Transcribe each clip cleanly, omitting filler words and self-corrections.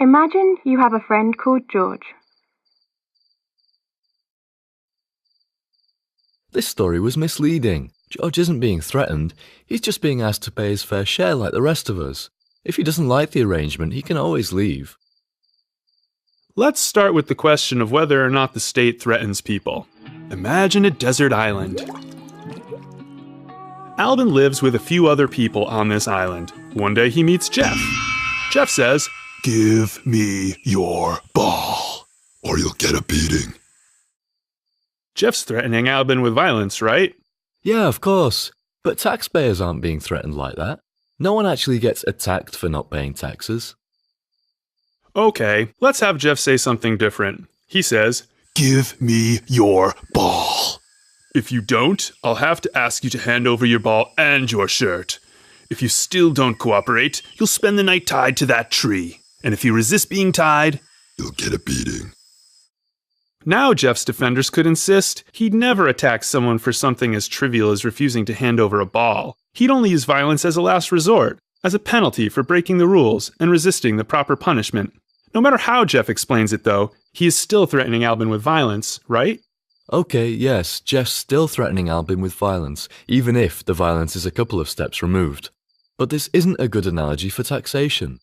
Imagine you have a friend called George. This story was misleading. George isn't being threatened, he's just being asked to pay his fair share like the rest of us. If he doesn't like the arrangement, he can always leave. Let's start with the question of whether or not the state threatens people. Imagine a desert island. Albin lives with a few other people on this island. One day he meets Jeff. Jeff says, "Give me your ball, or you'll get a beating." Jeff's threatening Albin with violence, right? Yeah, of course. But taxpayers aren't being threatened like that. No one actually gets attacked for not paying taxes. Okay, let's have Jeff say something different. He says, "Give me your ball." "If you don't, I'll have to ask you to hand over your ball and your shirt. If you still don't cooperate, you'll spend the night tied to that tree. And if you resist being tied, you'll get a beating." Now Jeff's defenders could insist he'd never attack someone for something as trivial as refusing to hand over a ball. He'd only use violence as a last resort, as a penalty for breaking the rules and resisting the proper punishment. No matter how Jeff explains it, though, he is still threatening Albin with violence, right? Okay, yes, Jeff's still threatening Albin with violence, even if the violence is a couple of steps removed. But this isn't a good analogy for taxation.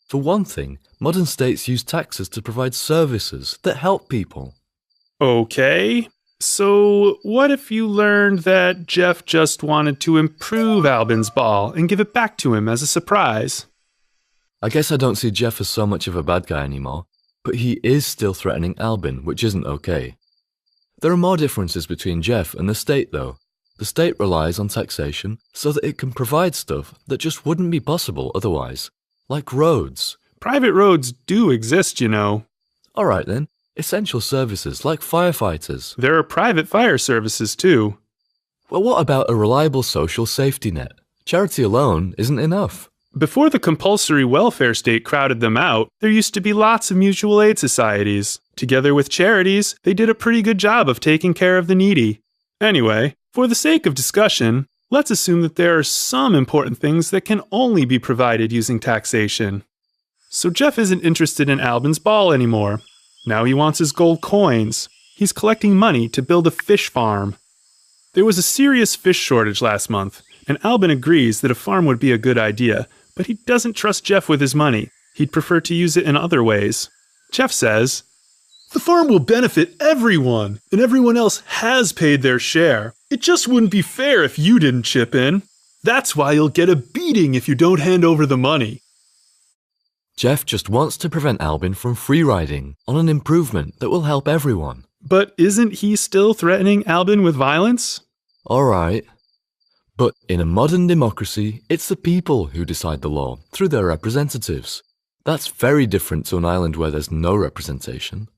For one thing, modern states use taxes to provide services that help people. Okay, so what if you learned that Jeff just wanted to improve Albin's ball and give it back to him as a surprise? I guess I don't see Jeff as so much of a bad guy anymore, but he is still threatening Albin, which isn't okay. There are more differences between Jeff and the state, though. The state relies on taxation so that it can provide stuff that just wouldn't be possible otherwise, like roads. Private roads do exist, you know. Alright then, essential services like firefighters. There are private fire services too. Well, what about a reliable social safety net? Charity alone isn't enough. Before the compulsory welfare state crowded them out, there used to be lots of mutual aid societies. Together with charities, they did a pretty good job of taking care of the needy. Anyway, for the sake of discussion, let's assume that there are some important things that can only be provided using taxation. So Jeff isn't interested in Albin's ball anymore. Now he wants his gold coins. He's collecting money to build a fish farm. There was a serious fish shortage last month, and Albin agrees that a farm would be a good idea, but he doesn't trust Jeff with his money. He'd prefer to use it in other ways. Jeff says, "The farm will benefit everyone, and everyone else has paid their share. It just wouldn't be fair if you didn't chip in. That's why you'll get a beating if you don't hand over the money." Jeff just wants to prevent Albin from free-riding on an improvement that will help everyone. But isn't he still threatening Albin with violence? Alright. But in a modern democracy, it's the people who decide the law through their representatives. That's very different to an island where there's no representation.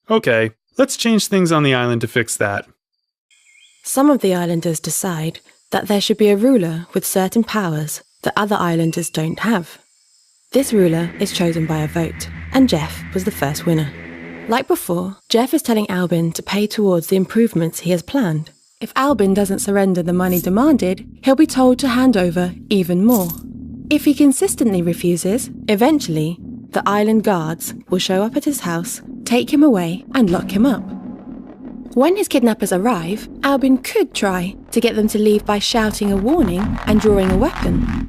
Okay, let's change things on the island to fix that. Some of the islanders decide that there should be a ruler with certain powers that other islanders don't have. This ruler is chosen by a vote, and Jeff was the first winner. Like before, Jeff is telling Albin to pay towards the improvements he has planned. If Albin doesn't surrender the money demanded, he'll be told to hand over even more. If he consistently refuses, eventually, the island guards will show up at his house, take him away, and lock him up. When his kidnappers arrive, Albin could try to get them to leave by shouting a warning and drawing a weapon.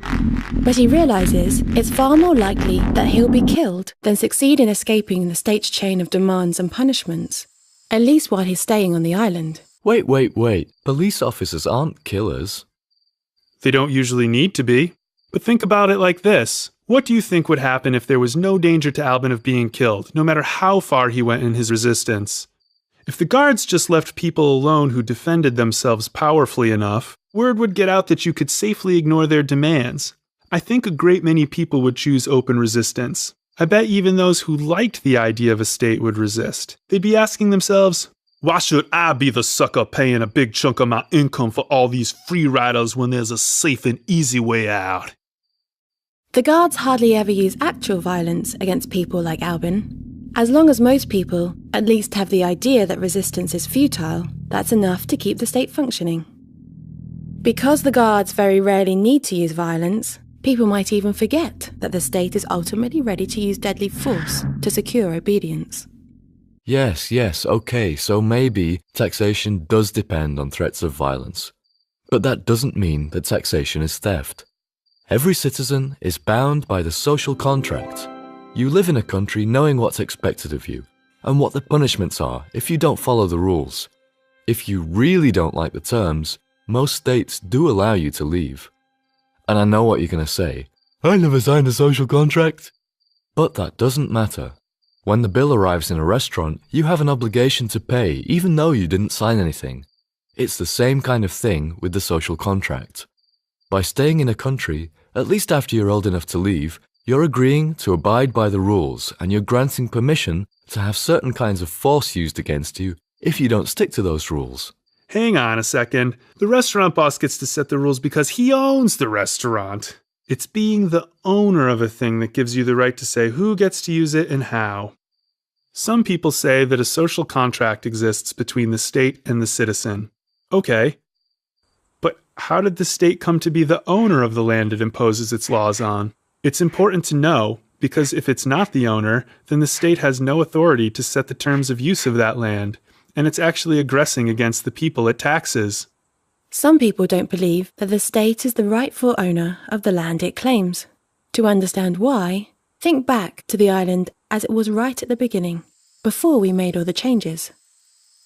But he realises it's far more likely that he'll be killed than succeed in escaping the state's chain of demands and punishments, at least while he's staying on the island. Wait. Police officers aren't killers. They don't usually need to be. But think about it like this. What do you think would happen if there was no danger to Albin of being killed, no matter how far he went in his resistance? If the guards just left people alone who defended themselves powerfully enough, word would get out that you could safely ignore their demands. I think a great many people would choose open resistance. I bet even those who liked the idea of a state would resist. They'd be asking themselves, why should I be the sucker paying a big chunk of my income for all these free riders when there's a safe and easy way out? The guards hardly ever use actual violence against people like Albin. As long as most people at least have the idea that resistance is futile, that's enough to keep the state functioning. Because the guards very rarely need to use violence, People might even forget that the state is ultimately ready to use deadly force to secure obedience. Yes, okay, so maybe taxation does depend on threats of violence. But that doesn't mean that taxation is theft. Every citizen is bound by the social contract. You live in a country knowing what's expected of you, and what the punishments are if you don't follow the rules. If you really don't like the terms, most states do allow you to leave. And I know what you're going to say. I never signed a social contract. But that doesn't matter. When the bill arrives in a restaurant, you have an obligation to pay even though you didn't sign anything. It's the same kind of thing with the social contract. By staying in a country, at least after you're old enough to leave, you're agreeing to abide by the rules and you're granting permission to have certain kinds of force used against you if you don't stick to those rules. Hang on a second. The restaurant boss gets to set the rules because he owns the restaurant. It's being the owner of a thing that gives you the right to say who gets to use it and how. Some people say that a social contract exists between the state and the citizen. Okay. But how did the state come to be the owner of the land it imposes its laws on? It's important to know, because if it's not the owner, then the state has no authority to set the terms of use of that land, and it's actually aggressing against the people it taxes. Some people don't believe that the state is the rightful owner of the land it claims. To understand why, think back to the island as it was right at the beginning, before we made all the changes.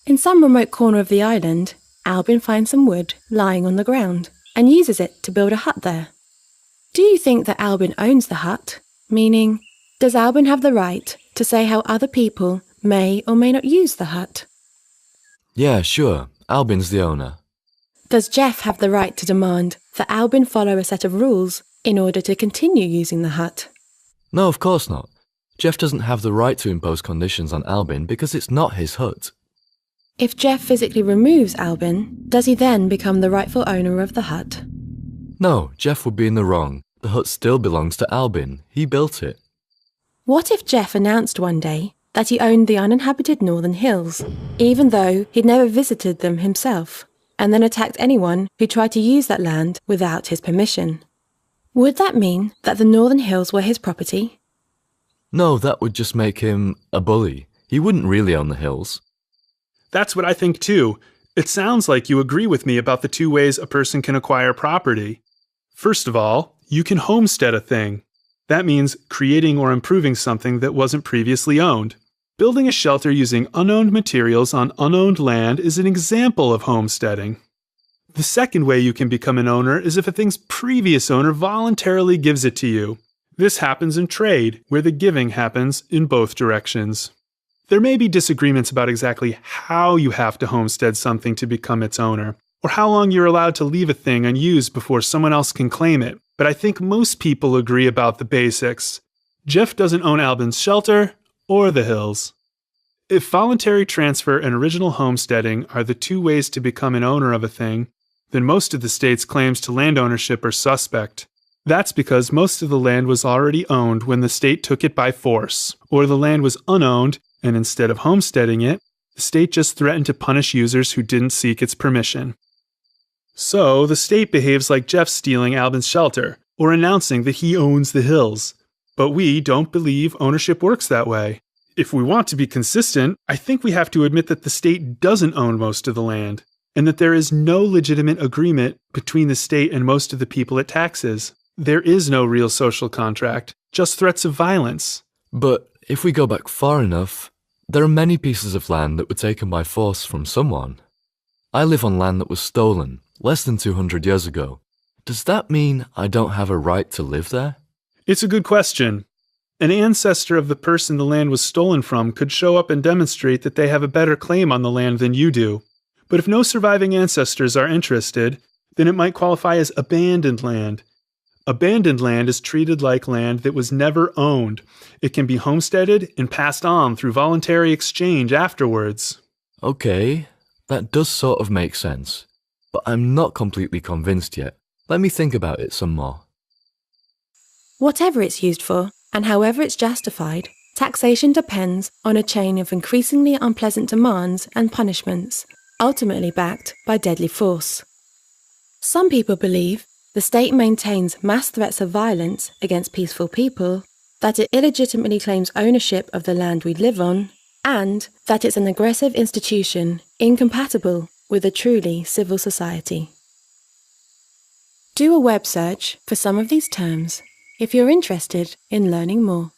In some remote corner of the island, Albin finds some wood lying on the ground and uses it to build a hut there. Do you think that Albin owns the hut? Meaning, does Albin have the right to say how other people may or may not use the hut? Yeah, sure. Albin's the owner. Does Jeff have the right to demand that Albin follow a set of rules in order to continue using the hut? No, of course not. Jeff doesn't have the right to impose conditions on Albin because it's not his hut. If Jeff physically removes Albin, does he then become the rightful owner of the hut? No, Jeff would be in the wrong. The hut still belongs to Albin. He built it. What if Jeff announced one day that he owned the uninhabited Northern Hills, even though he'd never visited them himself, and then attacked anyone who tried to use that land without his permission? Would that mean that the Northern Hills were his property? No, that would just make him a bully. He wouldn't really own the hills. That's what I think too. It sounds like you agree with me about the two ways a person can acquire property. First of all, you can homestead a thing. That means creating or improving something that wasn't previously owned. Building a shelter using unowned materials on unowned land is an example of homesteading. The second way you can become an owner is if a thing's previous owner voluntarily gives it to you. This happens in trade, where the giving happens in both directions. There may be disagreements about exactly how you have to homestead something to become its owner, or how long you're allowed to leave a thing unused before someone else can claim it, but I think most people agree about the basics. Jeff doesn't own Albin's shelter or the hills. If voluntary transfer and original homesteading are the two ways to become an owner of a thing, then most of the state's claims to land ownership are suspect. That's because most of the land was already owned when the state took it by force, or the land was unowned, and instead of homesteading it, the state just threatened to punish users who didn't seek its permission. So, the state behaves like Jeff stealing Albin's shelter, or announcing that he owns the hills. But we don't believe ownership works that way. If we want to be consistent, I think we have to admit that the state doesn't own most of the land, and that there is no legitimate agreement between the state and most of the people it taxes. There is no real social contract, just threats of violence. But if we go back far enough, there are many pieces of land that were taken by force from someone. I live on land that was stolen less than 200 years ago. Does that mean I don't have a right to live there? It's a good question. An ancestor of the person the land was stolen from could show up and demonstrate that they have a better claim on the land than you do. But if no surviving ancestors are interested, then it might qualify as abandoned land. Abandoned land is treated like land that was never owned. It can be homesteaded and passed on through voluntary exchange afterwards. Okay, that does sort of make sense. But I'm not completely convinced yet. Let me think about it some more. Whatever it's used for, and however it's justified, taxation depends on a chain of increasingly unpleasant demands and punishments, ultimately backed by deadly force. Some people believe the state maintains mass threats of violence against peaceful people, that it illegitimately claims ownership of the land we live on, and that it's an aggressive institution incompatible with a truly civil society. Do a web search for some of these terms if you're interested in learning more.